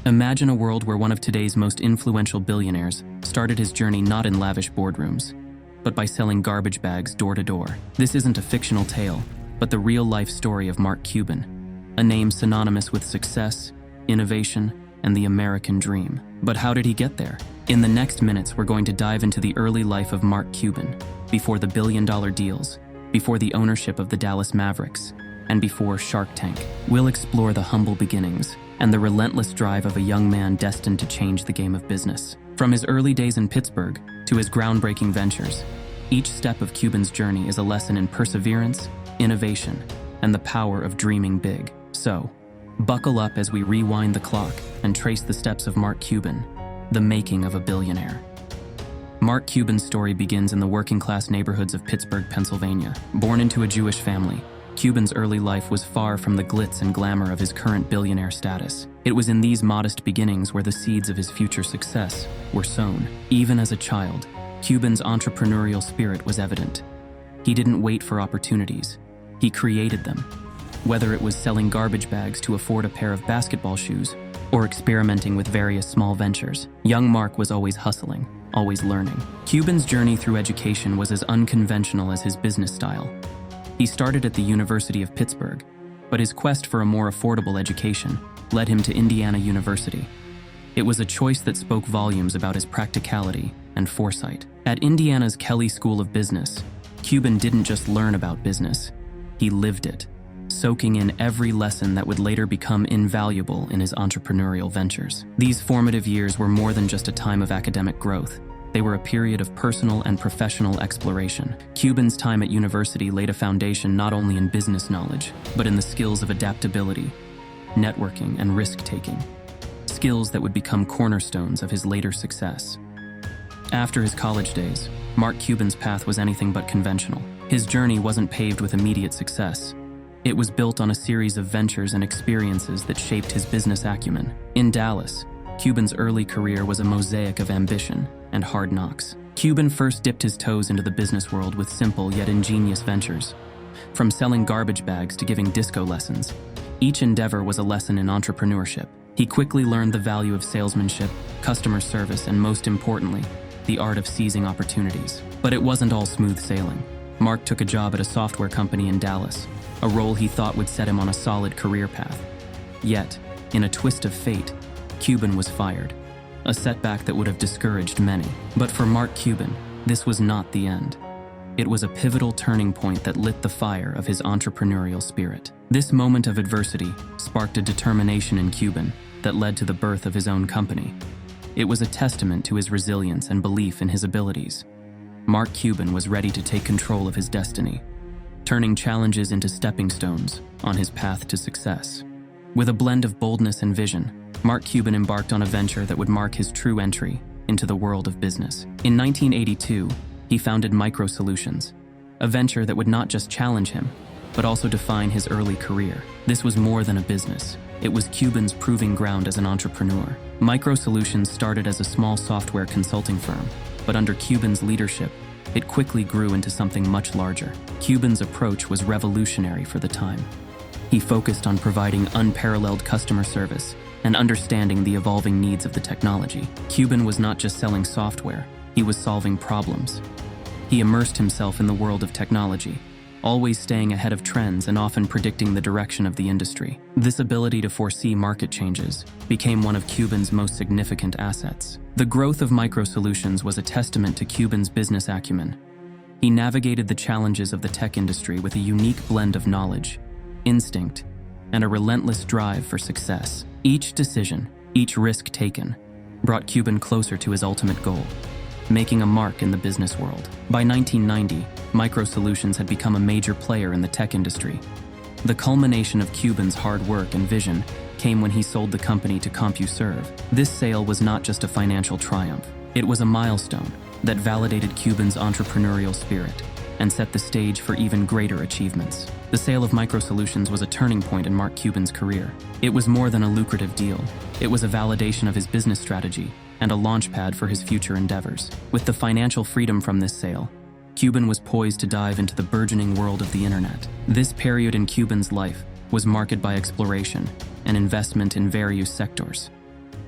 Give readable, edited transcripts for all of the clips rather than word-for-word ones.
Imagine a world where one of today's most influential billionaires started his journey not in lavish boardrooms, but by selling garbage bags door to door. This isn't a fictional tale, but the real-life story of Mark Cuban, a name synonymous with success, innovation, and the American dream. But how did he get there? In the next minutes, we're going to dive into the early life of Mark Cuban, before the billion-dollar deals, before the ownership of the Dallas Mavericks, and before Shark Tank. We'll explore the humble beginnings and the relentless drive of a young man destined to change the game of business. From his early days in Pittsburgh to his groundbreaking ventures, each step of Cuban's journey is a lesson in perseverance, innovation, and the power of dreaming big. So, buckle up as we rewind the clock and trace the steps of Mark Cuban, the making of a billionaire. Mark Cuban's story begins in the working-class neighborhoods of Pittsburgh, Pennsylvania. Born into a Jewish family, Cuban's early life was far from the glitz and glamour of his current billionaire status. It was in these modest beginnings where the seeds of his future success were sown. Even as a child, Cuban's entrepreneurial spirit was evident. He didn't wait for opportunities. He created them. Whether it was selling garbage bags to afford a pair of basketball shoes or experimenting with various small ventures, young Mark was always hustling, always learning. Cuban's journey through education was as unconventional as his business style. He started at the University of Pittsburgh, but his quest for a more affordable education led him to Indiana University. It was a choice that spoke volumes about his practicality and foresight. At Indiana's Kelley School of Business, Cuban didn't just learn about business, he lived it, soaking in every lesson that would later become invaluable in his entrepreneurial ventures. These formative years were more than just a time of academic growth. They were a period of personal and professional exploration. Cuban's time at university laid a foundation not only in business knowledge, but in the skills of adaptability, networking, and risk-taking, skills that would become cornerstones of his later success. After his college days, Mark Cuban's path was anything but conventional. His journey wasn't paved with immediate success. It was built on a series of ventures and experiences that shaped his business acumen. In Dallas, Cuban's early career was a mosaic of ambition and hard knocks. Cuban first dipped his toes into the business world with simple yet ingenious ventures. From selling garbage bags to giving disco lessons, each endeavor was a lesson in entrepreneurship. He quickly learned the value of salesmanship, customer service, and most importantly, the art of seizing opportunities. But it wasn't all smooth sailing. Mark took a job at a software company in Dallas, a role he thought would set him on a solid career path. Yet, in a twist of fate, Cuban was fired, a setback that would have discouraged many. But for Mark Cuban, this was not the end. It was a pivotal turning point that lit the fire of his entrepreneurial spirit. This moment of adversity sparked a determination in Cuban that led to the birth of his own company. It was a testament to his resilience and belief in his abilities. Mark Cuban was ready to take control of his destiny, turning challenges into stepping stones on his path to success. With a blend of boldness and vision, Mark Cuban embarked on a venture that would mark his true entry into the world of business. In 1982, he founded MicroSolutions, a venture that would not just challenge him, but also define his early career. This was more than a business. It was Cuban's proving ground as an entrepreneur. MicroSolutions started as a small software consulting firm, but under Cuban's leadership, it quickly grew into something much larger. Cuban's approach was revolutionary for the time. He focused on providing unparalleled customer service and understanding the evolving needs of the technology. Cuban was not just selling software, he was solving problems. He immersed himself in the world of technology, always staying ahead of trends and often predicting the direction of the industry. This ability to foresee market changes became one of Cuban's most significant assets. The growth of MicroSolutions was a testament to Cuban's business acumen. He navigated the challenges of the tech industry with a unique blend of knowledge, instinct, and a relentless drive for success. Each decision, each risk taken, brought Cuban closer to his ultimate goal, making a mark in the business world. By 1990, MicroSolutions had become a major player in the tech industry. The culmination of Cuban's hard work and vision came when he sold the company to CompuServe. This sale was not just a financial triumph. It was a milestone that validated Cuban's entrepreneurial spirit and set the stage for even greater achievements. The sale of MicroSolutions was a turning point in Mark Cuban's career. It was more than a lucrative deal. It was a validation of his business strategy and a launchpad for his future endeavors. With the financial freedom from this sale, Cuban was poised to dive into the burgeoning world of the internet. This period in Cuban's life was marked by exploration and investment in various sectors.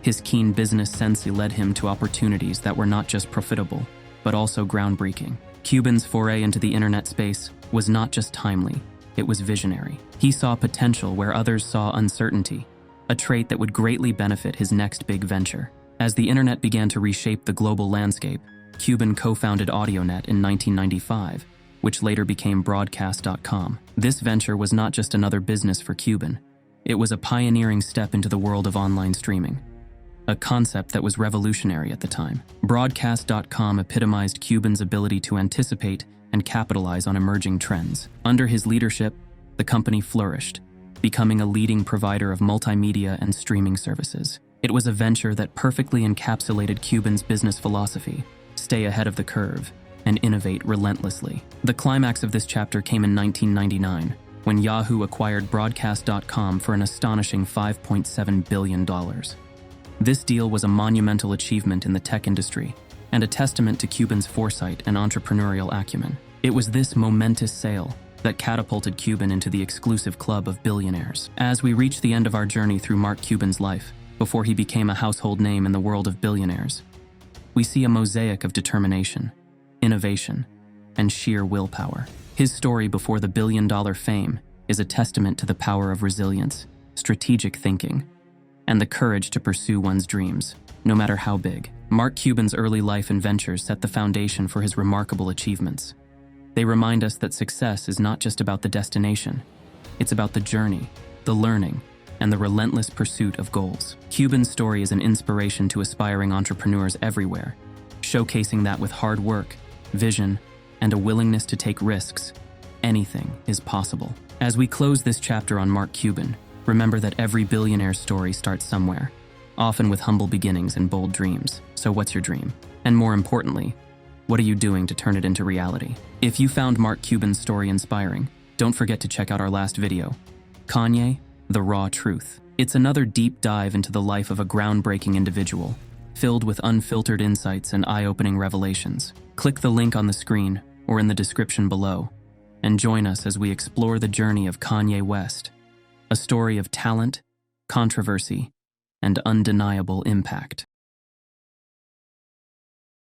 His keen business sense led him to opportunities that were not just profitable, but also groundbreaking. Cuban's foray into the internet space was not just timely, it was visionary. He saw potential where others saw uncertainty, a trait that would greatly benefit his next big venture. As the internet began to reshape the global landscape, Cuban co-founded AudioNet in 1995, which later became Broadcast.com. This venture was not just another business for Cuban, it was a pioneering step into the world of online streaming, a concept that was revolutionary at the time. Broadcast.com epitomized Cuban's ability to anticipate and capitalize on emerging trends. Under his leadership, the company flourished, becoming a leading provider of multimedia and streaming services. It was a venture that perfectly encapsulated Cuban's business philosophy: stay ahead of the curve and innovate relentlessly. The climax of this chapter came in 1999, when Yahoo acquired Broadcast.com for an astonishing $5.7 billion. This deal was a monumental achievement in the tech industry and a testament to Cuban's foresight and entrepreneurial acumen. It was this momentous sale that catapulted Cuban into the exclusive club of billionaires. As we reach the end of our journey through Mark Cuban's life, before he became a household name in the world of billionaires, we see a mosaic of determination, innovation, and sheer willpower. His story before the billion-dollar fame is a testament to the power of resilience, strategic thinking, and the courage to pursue one's dreams, no matter how big. Mark Cuban's early life and ventures set the foundation for his remarkable achievements. They remind us that success is not just about the destination, it's about the journey, the learning, and the relentless pursuit of goals. Cuban's story is an inspiration to aspiring entrepreneurs everywhere, showcasing that with hard work, vision, and a willingness to take risks, anything is possible. As we close this chapter on Mark Cuban, remember that every billionaire's story starts somewhere, often with humble beginnings and bold dreams. So what's your dream? And more importantly, what are you doing to turn it into reality? If you found Mark Cuban's story inspiring, don't forget to check out our last video, Kanye, The Raw Truth. It's another deep dive into the life of a groundbreaking individual, filled with unfiltered insights and eye-opening revelations. Click the link on the screen or in the description below, and join us as we explore the journey of Kanye West, a story of talent, controversy, and undeniable impact.